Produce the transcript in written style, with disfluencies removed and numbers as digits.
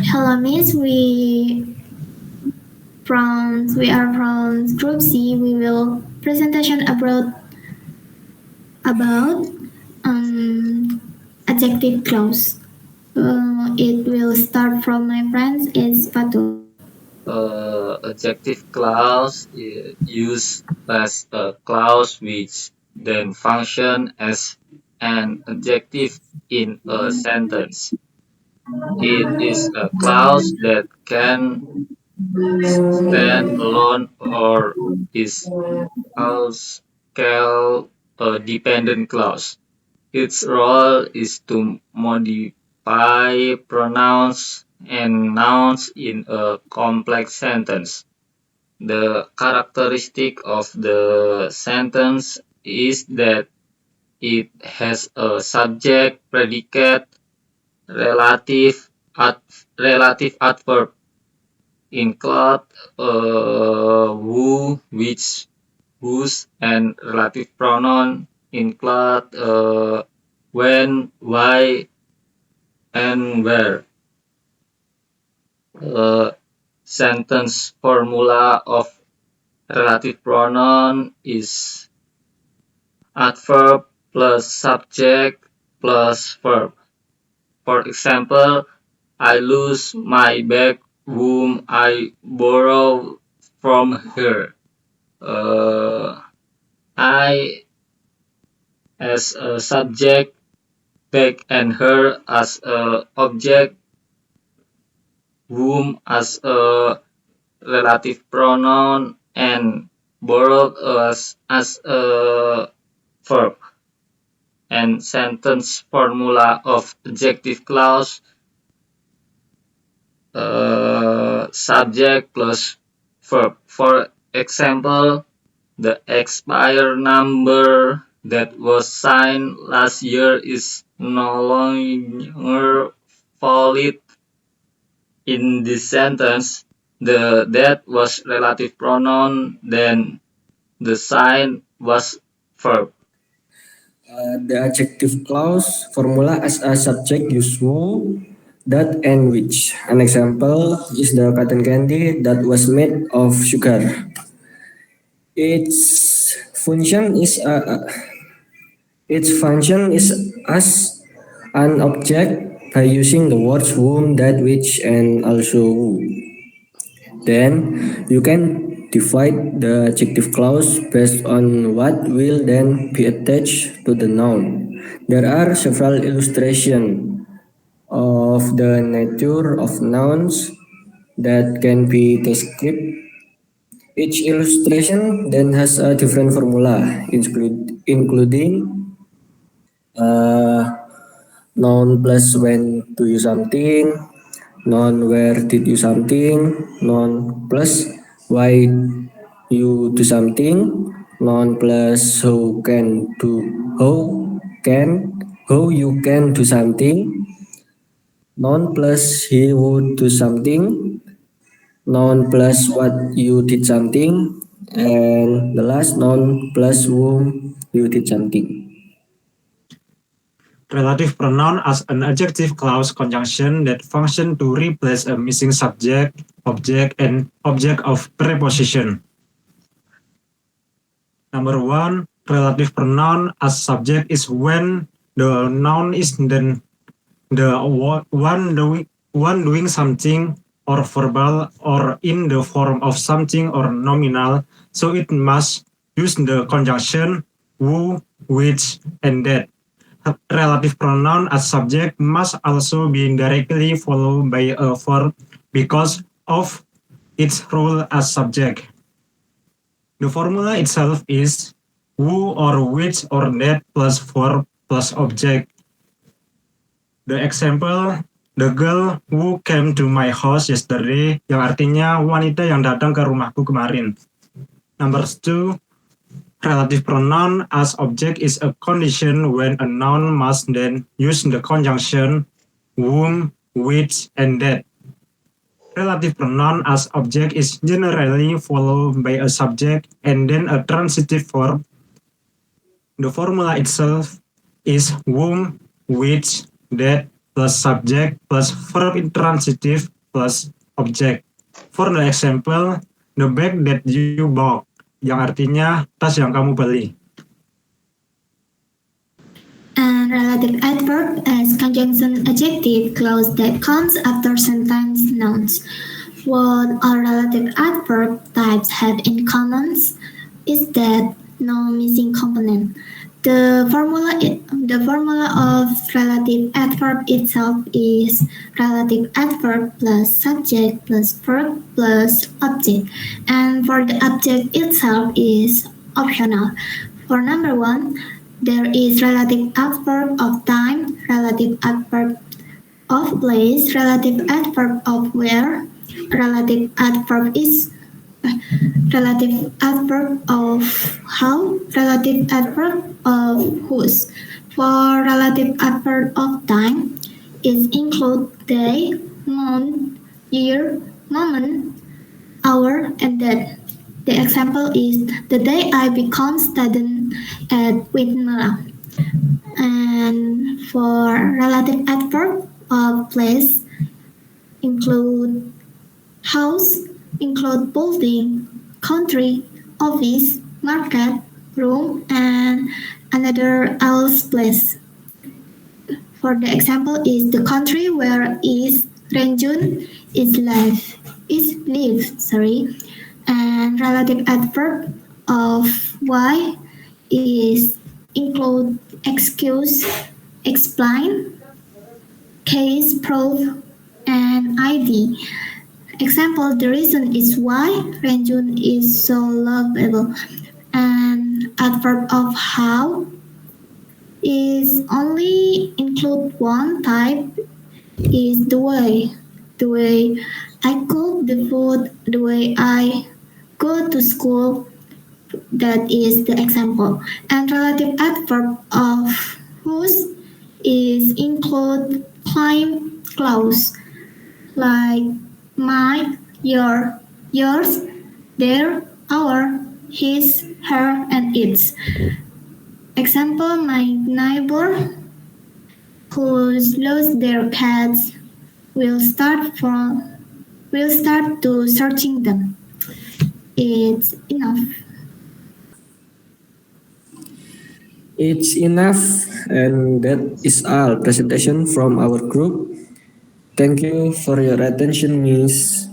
Hello, Miss. We are from Group C. We will presentation about adjective clause. It will start from my friends. It's Patu. Adjective clause is used as a clause which then function as an adjective in a sentence. It is a clause that can stand alone or is also called a dependent clause. Its role is to modify pronouns and nouns in a complex sentence. The characteristic of the sentence is that it has a subject, predicate, relative, ad, relative adverb, include who, which, whose, and relative pronoun include when, why, and where. Uh, Sentence formula of relative pronoun is adverb plus subject plus verb. For example, I lose my bag whom I borrow from her. I as a subject, bag and her as a object, whom as a relative pronoun, and borrowed as a verb. And sentence formula of adjective clause, subject plus verb. For example, the expire number that was signed last year is no longer valid. In this sentence, the that was relative pronoun, then the sign was verb. The adjective clause formula as a subject use who, that, and which. An example is the cotton candy that was made of sugar. Its function is as an object by using the words whom, that, which, and also who. Then you can divide the adjective clause based on what will then be attached to the noun. There are several illustrations of the nature of nouns that can be described. Each illustration then has a different formula, including uh, noun plus when do you something, noun where did you something, noun plus why you do something, noun plus how can how you can do something, noun plus he would do something, noun plus what you did something, and the last noun plus whom you did something. Relative pronoun as an adjective clause conjunction that function to replace a missing subject, object, and object of preposition. Number 1, relative pronoun as subject is when the noun is then the one doing something or verbal or in the form of something or nominal, so it must use the conjunction who, which, and that. Relative pronoun as subject must also be directly followed by a verb because of its role as subject. The formula itself is who or which or that plus verb plus object. The example, the girl who came to my house yesterday, yang artinya wanita yang datang ke rumahku kemarin. Number 2, relative pronoun as object is a condition when a noun must then use the conjunction whom, which, and that. Relative pronoun as object is generally followed by a subject and then a transitive verb. The formula itself is whom, which, that, plus subject plus verb intransitive plus object. For the example, the bag that you bought, yang artinya tas yang kamu beli. And relative adverb as conjunction adjective clause that comes after sentence nouns. What all relative adverb types have in common is that no missing component. The formula of relative adverb itself is relative adverb plus subject plus verb plus object, and for the object itself is optional. For number one, there is relative adverb of time, relative adverb of place, relative adverb of where, relative adverb relative adverb of how, relative adverb of whose. For relative adverb of time, it includes day, month, year, moment, hour, and date. The example is the day I become student at Whitmore. And for relative adverb of place include house, include building, country, office, market, room, and another else place. For the example is the country where is Ranjun is live, and relative adverb of why is include excuse, explain, case, proof, and ID. Example, the reason is why Ranjun is so lovable. And adverb of how is only include one type is the way. The way I cook the food, the way I go to school, that is the example. And relative adverb of whose is include claim clause like my, your, yours, their, our, his, her, and its. Example, my neighbor who lost their cats will start to searching them. It's enough. It's enough, and that is all presentation from our group. Thank you for your attention, Miss.